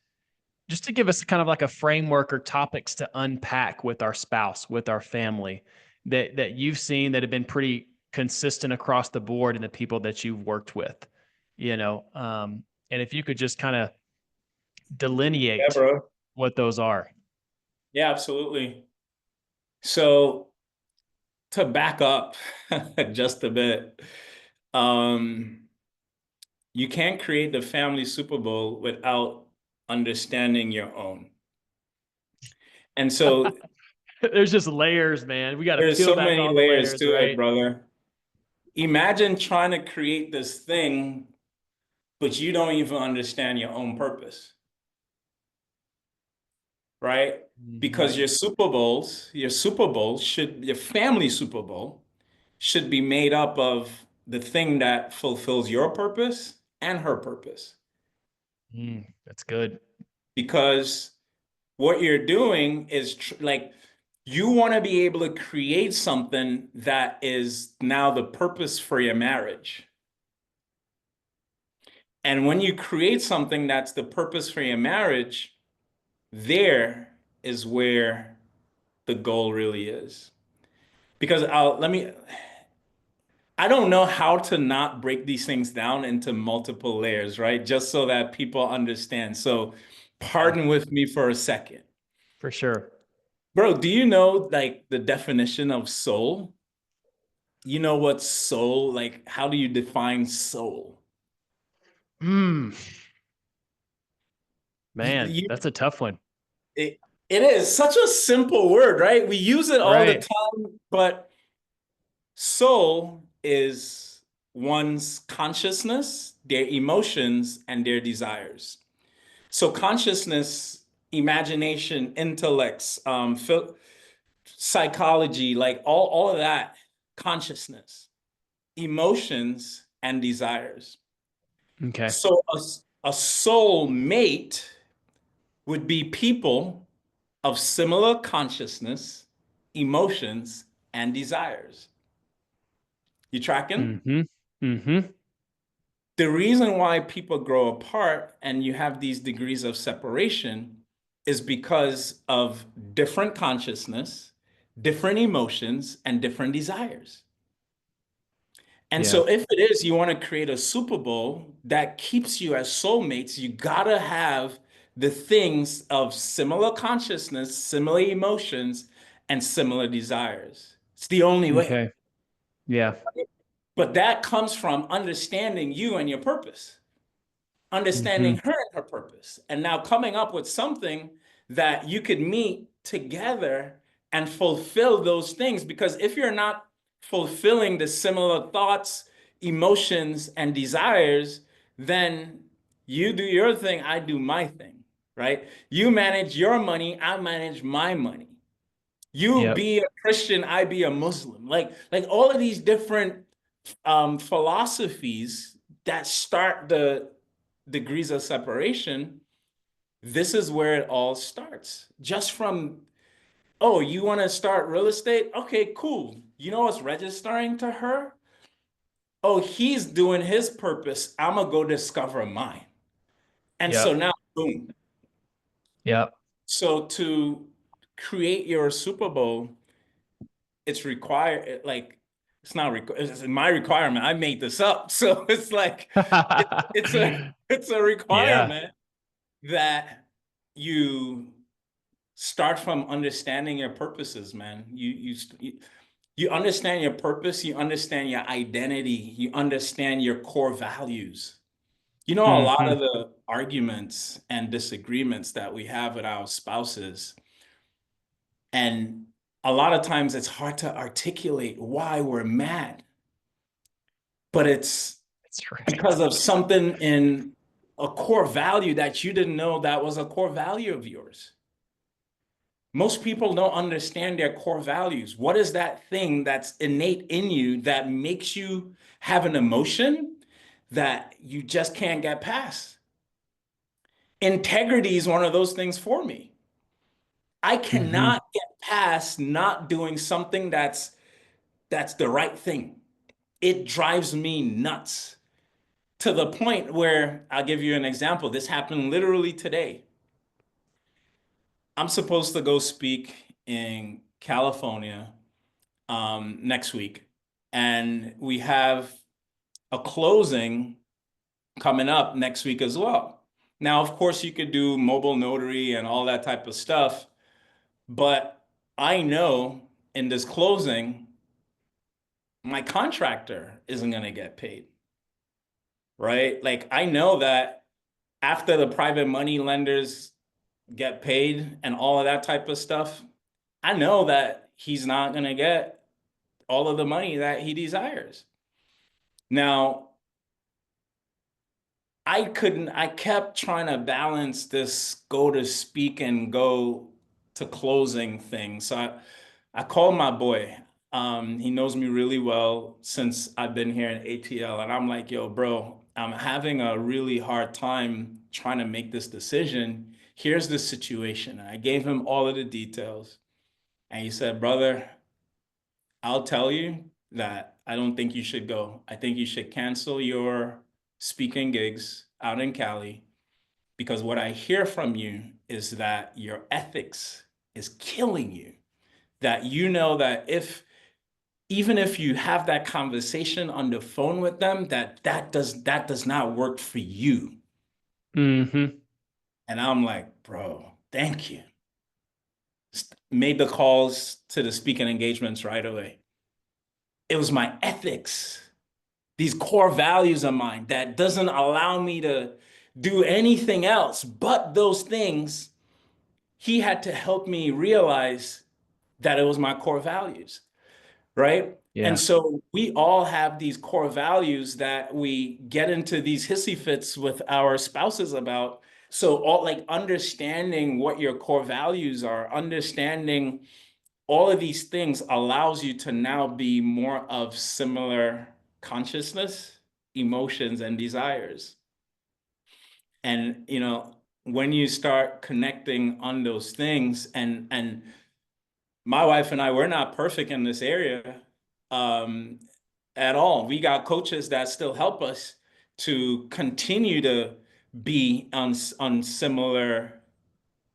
A: just to give us kind of like a framework or topics to unpack with our spouse, with our family that you've seen that have been pretty consistent across the board in the people that you've worked with, and if you could just kind of
B: Yeah,
A: delineate
B: bro.
A: what those are.
B: Yeah, absolutely. So to back up just a bit, um, you can't create the family Super Bowl without understanding your own. And so
A: There's just layers, man. We got to
B: there's
A: peel
B: so
A: back
B: many
A: all the
B: layers
A: layers,
B: to it,
A: right?
B: brother. Imagine trying to create this thing, but you don't even understand your own purpose, right?
A: Hmm.
B: Because your family Super Bowl should be made up of the thing that fulfills your purpose and her purpose.
A: That's good.
B: Because what you're doing is like you want to be able to create something that is now the purpose for your marriage. And when you create something that's the purpose for your marriage, there is where the goal really is. Because I don't know how to not break these things down into multiple layers, right? Just so that people understand. So
A: Yeah,
B: pardon with me for a second.
A: for sure.
B: Bro, do you know like the definition of soul? You know what soul, like how do you define soul?
A: Mm,
B: You,
A: man,
B: you,
A: that's a tough one.
B: it, it is such a simple word, right? We use it all the
A: Right.
B: time, but soul is one's consciousness, their emotions, and their desires. So consciousness, imagination, intellects, psychology, like all of that, consciousness, emotions, and desires.
A: Okay.
B: So a soul mate would be people of similar consciousness, emotions, and desires. You tracking?
A: Mm-hmm. Mm-hmm.
B: The reason why people grow apart and you have these degrees of separation is because of different consciousness, different emotions, and different desires. And
A: Yeah.
B: so, if it is you want to create a Super Bowl that keeps you as soulmates, you gotta have the things of similar consciousness, similar emotions, and similar desires. It's the only way.
A: Okay. Yeah.
B: But that comes from understanding you and your purpose, understanding
A: Mm-hmm.
B: her and her purpose, and now coming up with something that you could meet together and fulfill those things. Because if you're not fulfilling the similar thoughts, emotions, and desires, then you do your thing, I do my thing, right? You manage your money, I manage my money. You
A: Yep.
B: be a Christian, I be a Muslim. Like all of these different philosophies that start the degrees of separation This is where it all starts. Just from, oh, you want to start real estate? Okay, cool. You know what's registering to her? Oh, he's doing his purpose. I'm gonna go discover mine. And so
A: Yep.
B: now, boom.
A: Yep.
B: So to create your Super Bowl, it's required, like, it's not it's my requirement. I made this up. So it's like it's a it's a
A: Yeah.
B: requirement that you start from understanding your purposes, man. You understand your purpose, you understand your identity, you understand your core values. You know, a lot of
A: Hmm.
B: the arguments and disagreements that we have with our spouses, and a lot of times it's hard to articulate why we're mad, but it's
A: That's right.
B: because of something in a core value that you didn't know that was a core value of yours. Most people don't understand their core values. What is that thing that's innate in you that makes you have an emotion that you just can't get past? Integrity is one of those things for me. I
A: Hmm.
B: cannot get past not doing something that's the right thing. It drives me nuts to the point where I'll give you an example. This happened literally today. I'm supposed to go speak in California next week, and we have a closing coming up next week as well. Now, of course, you could do mobile notary and all that type of stuff, but I know in this closing, my contractor isn't going to get paid, right? Like, I know that after the private money lenders get paid and all of that type of stuff, I know that he's not going to get all of the money that he desires. Now, I kept trying to balance this go to speak and go to closing thing. So I called my boy. He knows me really well since I've been here in ATL. And I'm like, yo, bro, I'm having a really hard time trying to make this decision. Here's the situation. I gave him all of the details. And he said, brother, I'll tell you that I don't think you should go. I think you should cancel your speaking gigs out in Cali because what I hear from you is that your ethics is killing you. That you know that if even if you have that conversation on the phone with them, that does not work for you.
A: Hmm.
B: And I'm like, bro, thank you. Made the calls to the speaking engagements right away. It was my ethics, these core values of mine that doesn't allow me to do anything else but those things. He had to help me realize that it was my core values, right? And
A: Yeah.
B: so we all have these core values that we get into these hissy fits with our spouses about. So all like understanding what your core values are, understanding all of these things allows you to now be more of similar consciousness, emotions, and desires. And when you start connecting on those things, and my wife and I, we're not perfect in this area um, at all. We got coaches that still help us to continue to be on similar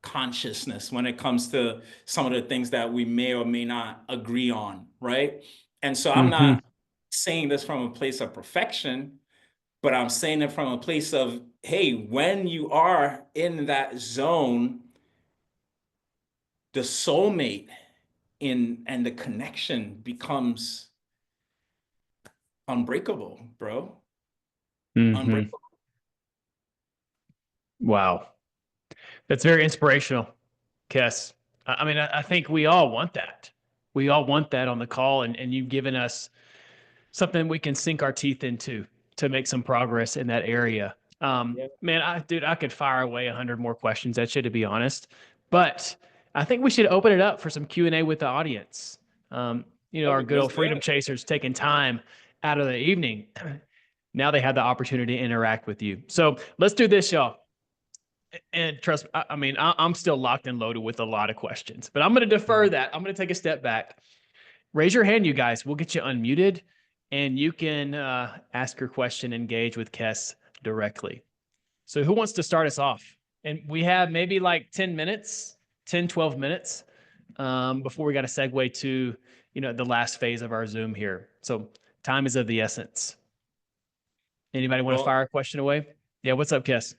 B: consciousness when it comes to some of the things that we may or may not agree on, right? And so I'm
A: Hmm.
B: not saying this from a place of perfection, but I'm saying it from a place of, hey, when you are in that zone, the soulmate in and the connection becomes unbreakable, bro.
A: Hmm.
B: Unbreakable.
A: Wow. That's very inspirational, Kes. I mean, I think we all want that. We all want that on the call, and you've given us something we can sink our teeth into to make some progress in that area.
B: Yeah.
A: Man, dude, I could fire away 100 more questions at you, to be honest, but I think we should open it up for some Q&A with the audience. Our good
B: Let's
A: old
B: do
A: freedom
B: it.
A: chasers taking time out of the evening. Now they have the opportunity to interact with you. So let's do this, y'all. And trust me, I mean, I'm still locked and loaded with a lot of questions, but I'm going to defer that. I'm going to take a step back. Raise your hand, you guys. We'll get you unmuted and you can ask your question, engage with Kes directly. So who wants to start us off? And we have maybe like 10 minutes, 10, 12 minutes before we got to segue to, the last phase of our Zoom here. So time is of the essence. Anybody want to
B: Well,
A: fire a question away? Yeah, what's up, Kes?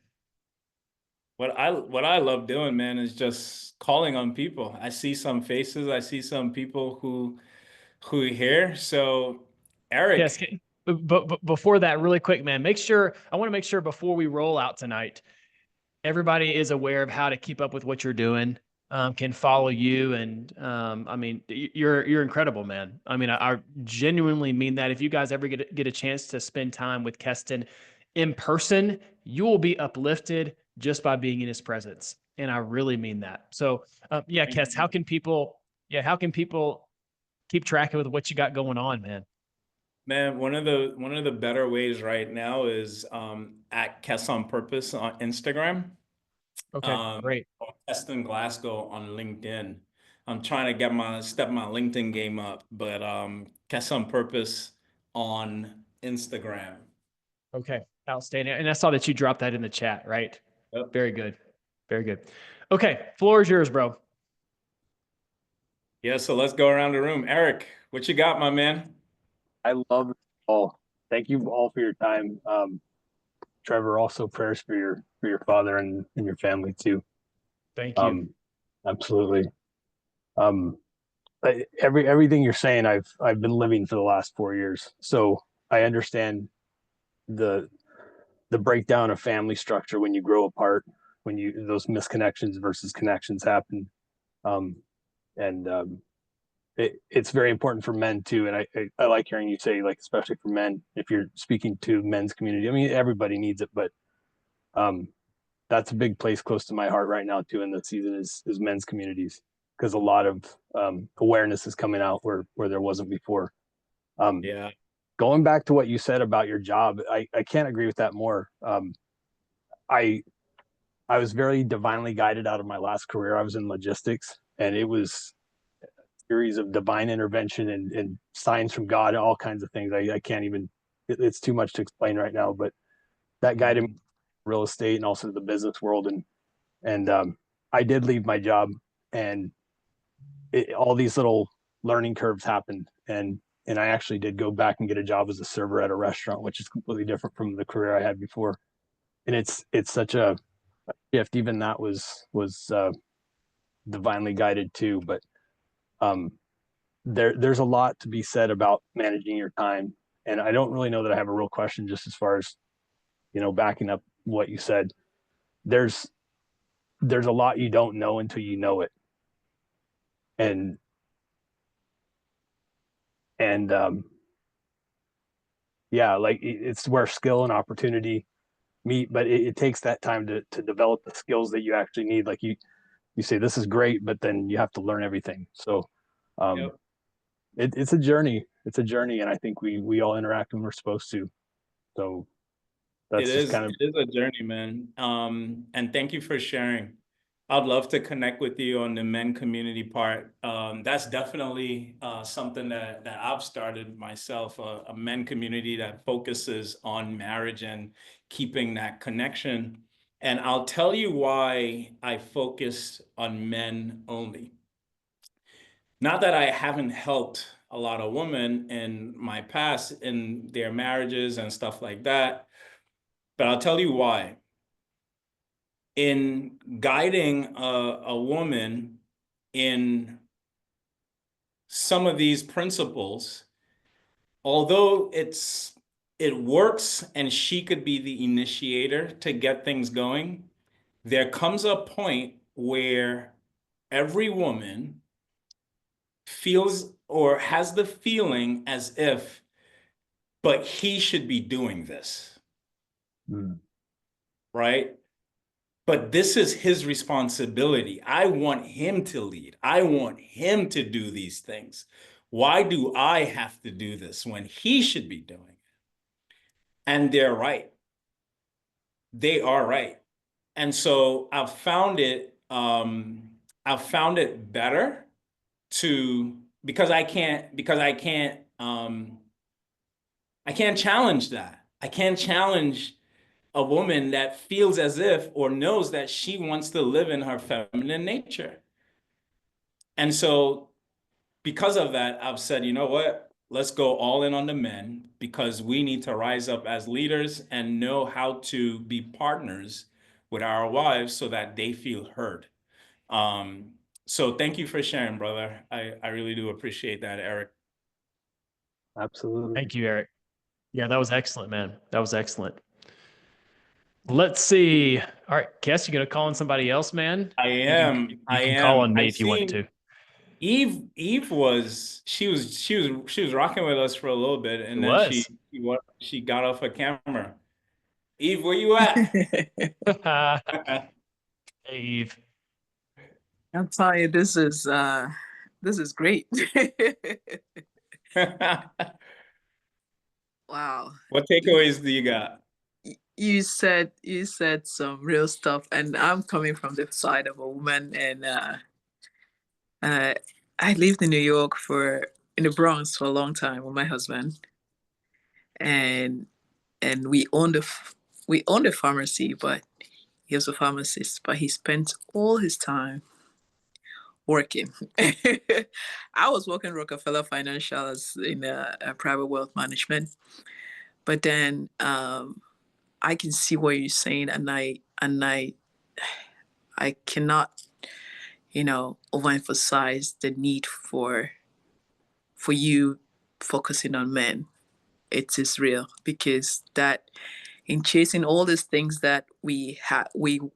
B: what I love doing, man, is just calling on people. I see some faces, I see some people who are here. So,
A: Yes.
B: Eric,
A: But before that, really quick, man, I want to make sure before we roll out tonight, everybody is aware of how to keep up with what you're doing, can follow you. And I mean, you're incredible, man. I mean, I genuinely mean that. If you guys ever get a chance to spend time with Keston in person, you will be uplifted just by being in his presence. And I really mean that. So yeah,
B: thank
A: Kes,
B: you.
A: how can people keep track of what you got going on, man?
B: Man, one of the better ways right now is at Keston Purpose on Instagram.
A: Okay,
B: Um,
A: great.
B: Keston Glasgow on LinkedIn. I'm trying to step my LinkedIn game up, but Keston Purpose on Instagram.
A: Okay, outstanding. And I saw that you dropped that in the chat, right?
B: Yep.
A: Very good. Very good. Okay, floor is yours, bro.
B: Yeah, so let's go around the room. Eric, what you got, my man?
C: I love it all. Thank you all for your time. Trevor, also prayers for your father and your family too.
A: Thank you.
C: Um, absolutely. Um, everything you're saying, I've been living for the last 4 years, so I understand the the breakdown of family structure when you grow apart, when you those misconnections versus connections happen. Um, and it's very important for men too. And I like hearing you say, like, especially for men, if you're speaking to men's community. I mean, everybody needs it, but um, that's a big place close to my heart right now too. In the season is men's communities, because a lot of awareness is coming out where there wasn't before. Um,
B: Yeah.
C: Going back to what you said about your job, I can't agree with that more. I I was very divinely guided out of my last career. I was in logistics, and it was series of divine intervention and signs from God, all kinds of things. I can't even, it's too much to explain right now, but that guided me
B: Mhm.
C: real estate and also the business world. And I did leave my job, and all these little learning curves happened. And I actually did go back and get a job as a server at a restaurant, which is completely different from the career I had before. And it's such a shift. Even that was divinely guided too. But um, there's a lot to be said about managing your time. And I don't really know that I have a real question, just as far as, backing up what you said. There's there's a lot you don't know until you know it. And and yeah, like it's where skill and opportunity meet, but it takes that time to develop the skills that you actually need. Like you say this is great, but then you have to learn everything. So um
B: Yep.
C: it's a journey. It's a journey, and I think we all interact when we're supposed to. So
B: It
C: that's just
B: is,
C: kind of.
B: it is a journey, man. And thank you for sharing. I'd love to connect with you on the men community part. That's definitely something that I've started myself, a men community that focuses on marriage and keeping that connection. And I'll tell you why I focus on men only. Not that I haven't helped a lot of women in my past in their marriages and stuff like that, but I'll tell you why. In guiding a woman in some of these principles, although it works and she could be the initiator to get things going, there comes a point where every woman feels or has the feeling as if, but he should be doing this,
C: Mm.
B: right? But this is his responsibility. I want him to lead. I want him to do these things. Why do I have to do this when he should be doing it? And they're right. They are right. And so I've found it better to, because I can't challenge that. I can't challenge a woman that feels as if or knows that she wants to live in her feminine nature. And so because of that, I've said, you know what? Let's go all in on the men, because we need to rise up as leaders and know how to be partners with our wives so that they feel heard. Um, so thank you for sharing, brother. I really do appreciate that, Eric.
C: Absolutely.
A: Thank you, Eric. Yeah, that was excellent, man. That was excellent. Let's see. All right, Kess, you gonna call on somebody else, man?
B: I
A: You can
B: am.
A: you
B: I
A: can call
B: am.
A: on
B: I
A: me if you want
B: seen
A: to.
B: Eve was she was rocking with us for a little bit,
A: It
B: and then
A: was.
B: she got off her camera. Eve, where you at?
A: Hey, Eve.
D: I'm telling you, this is great. Wow.
B: What takeaways do you got?
D: You said some real stuff, and I'm coming from the side of a woman, and uh, I lived in New York for in the Bronx for a long time with my husband, and we owned we owned a pharmacy, but he was a pharmacist, but he spent all his time working. I was working Rockefeller Financial as in a private wealth management, but then I can see what you're saying, and I cannot, overemphasize the need for you focusing on men. It is real because that in chasing all these things that we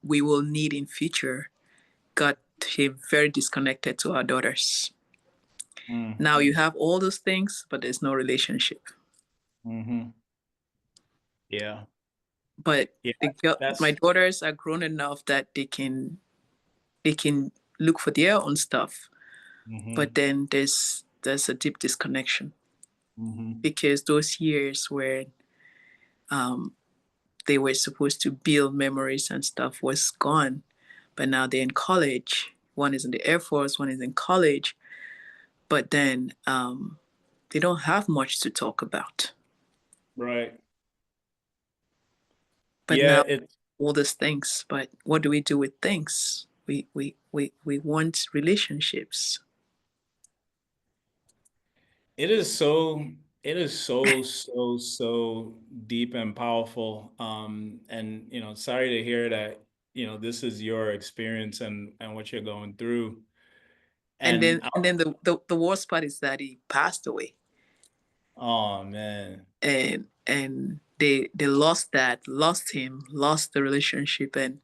D: will need in future got him very disconnected to our daughters.
B: Mm,
D: Now you have all those things, but there's no relationship.
B: mm-hmm. Yeah.
D: But
B: Yeah.
D: my
B: That's
D: daughters are grown enough that they can look for their own stuff.
B: mm-hmm.
D: But then there's a deep disconnection
B: Mm-hmm.
D: because those years where um, they were supposed to build memories and stuff was gone. But now they're in college. One is in the Air Force, one is in college. But then they don't have much to talk about.
B: Right.
D: But
B: Yeah,
D: now
B: it
D: all these things. But what do we do with things? We want relationships.
B: it is so so deep and powerful. And sorry to hear that, this is your experience and what you're going through. And
D: And then the worst part is that he passed away.
B: oh man.
D: And they lost him, lost the relationship, and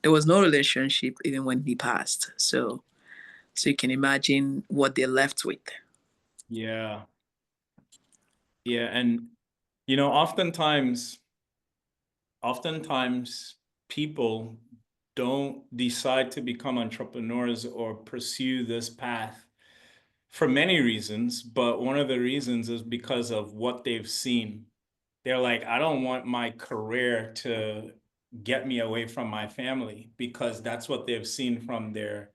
D: there was no relationship even when he passed. So you can imagine what they're left with.
B: Yeah. Yeah, and oftentimes people don't decide to become entrepreneurs or pursue this path for many reasons, but one of the reasons is because of what they've seen. They're like, I don't want my career to get me away from my family, because that's what they've seen from their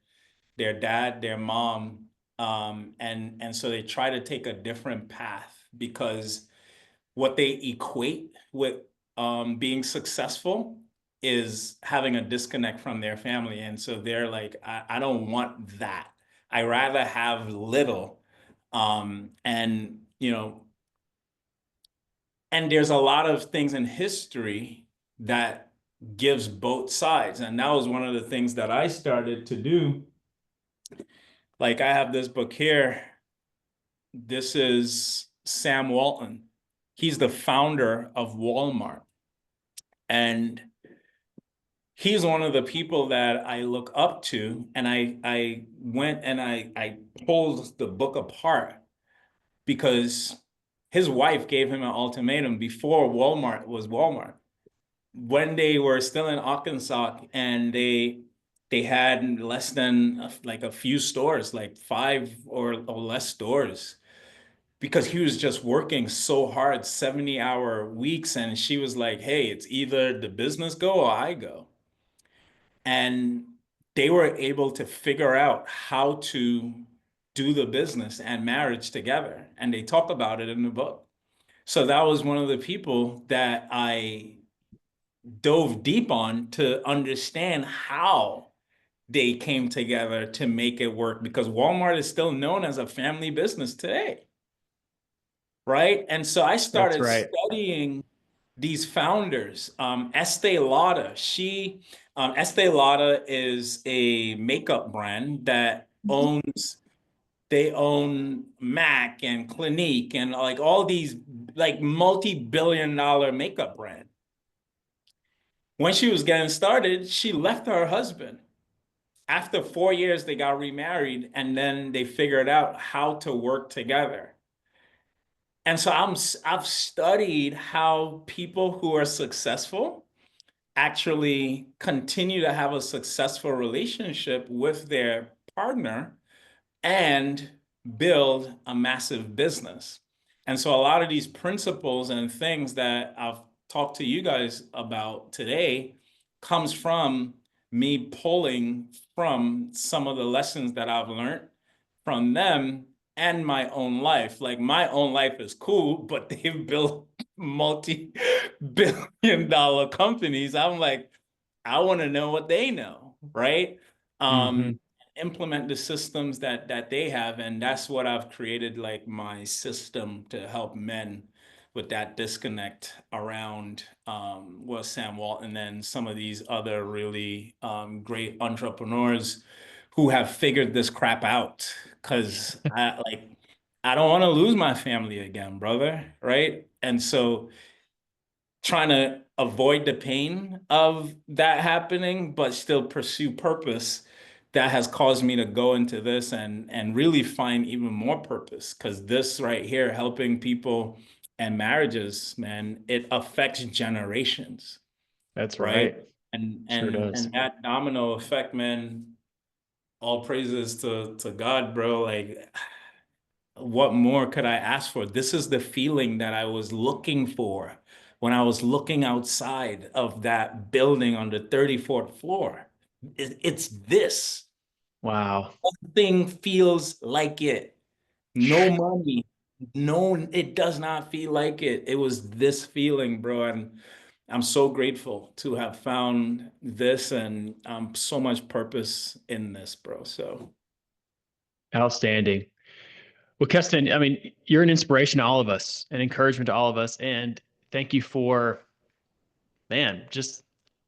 B: dad, their mom, and so they try to take a different path, because what they equate with being successful is having a disconnect from their family. And so they're like, I don't want that. I rather have little. And, and there's a lot of things in history that gives both sides. And that was one of the things that I started to do. Like, I have this book here. This is Sam Walton. He's the founder of Walmart. And he's one of the people that I look up to. And I went and I pulled the book apart, because his wife gave him an ultimatum before Walmart was Walmart. When they were still in Arkansas, and they had less than like a few stores, like five or less stores, because he was just working so hard, 70-hour weeks. And she was like, hey, it's either the business go or I go. and they were able to figure out how to do the business and marriage together. And they talk about it in the book. So that was one of the people that I dove deep on to understand how they came together to make it work, because Walmart is still known as a family business today. Right. And so I started studying these founders. Estee Lauder, Estee Lauder is a makeup brand that they own MAC and Clinique and like all these like multi-billion-dollar makeup brand. When she was getting started, she left her husband. After 4 years, they got remarried, and then they figured out how to work together. And so I've studied how people who are successful actually continue to have a successful relationship with their partner and build a massive business. And so a lot of these principles and things that I've talked to you guys about today comes from me pulling from some of the lessons that I've learned from them and my own life. Like my own life is cool, but they've built multi-billion-dollar companies. I'm like, I want to know what they know, right? Implement the systems that they have, and that's what I've created, like my system to help men with that disconnect around Sam Walton and some of these other really great entrepreneurs who have figured this crap out. Because I don't want to lose my family again, brother, right? And so trying to avoid the pain of that happening, but still pursue purpose, that has caused me to go into this and really find even more purpose. Because this right here, helping people and marriages, man, it affects generations.
A: That's right.
B: And
A: Sure does.
B: and that domino effect, man, all praises to God, bro. Like, what more could I ask for? This is the feeling that I was looking for when I was looking outside of that building on the 34th floor. It's this.
A: Wow.
B: Nothing feels like it. No money. No, it does not feel like it. It was this feeling, bro. And I'm so grateful to have found this and so much purpose in this, bro. So
A: Outstanding. Well, Keston, I mean, you're an inspiration to all of us, an encouragement to all of us. And thank you for, man, just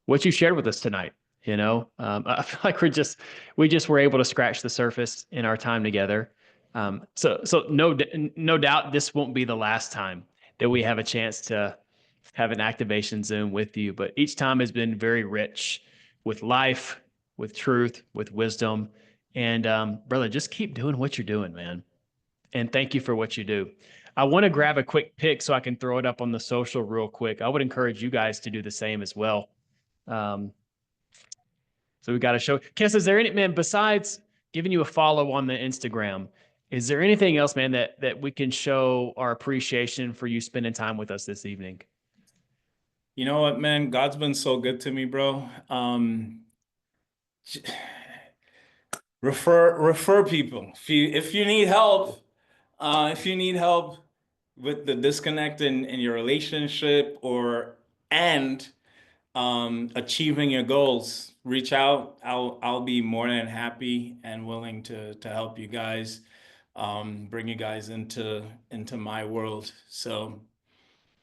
A: what you shared with us tonight. I feel like we just were able to scratch the surface in our time together. So no doubt this won't be the last time that we have a chance to have an activation Zoom with you, but each time has been very rich with life, with truth, with wisdom. And brother, just keep doing what you're doing, man. And thank you for what you do. I want to grab a quick pic so I can throw it up on the social real quick. I would encourage you guys to do the same as well. So we got to show. Kess, is there any, man, besides giving you a follow on the Instagram, is there anything else, man, that we can show our appreciation for you spending time with us this evening?
B: you know what, man? God's been so good to me, bro. Refer people. If you need help, with the disconnect in your relationship and achieving your goals, reach out. I'll be more than happy and willing to help you guys, bring you guys into my world. So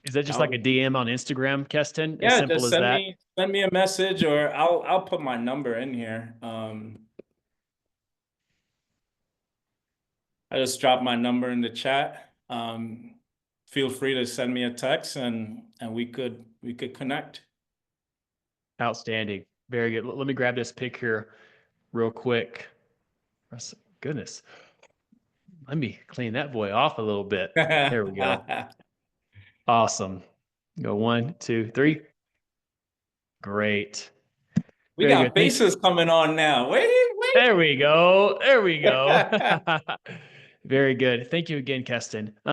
A: Is that just like a DM on Instagram, Keston? As
B: yeah,
A: simple
B: just
A: as that?
B: send me a message, or I'll put my number in here. I just dropped my number in the chat. Feel free to send me a text and we could connect.
A: Outstanding. Very good. Let me grab this pic here real quick. Goodness. Let me clean that boy off a little bit. There we go. Awesome. Go 1, 2, 3. Great.
B: We
A: Very
B: got
A: good.
B: faces coming on now. Wait.
A: There we go. There we go. Very good. Thank you again, Keston.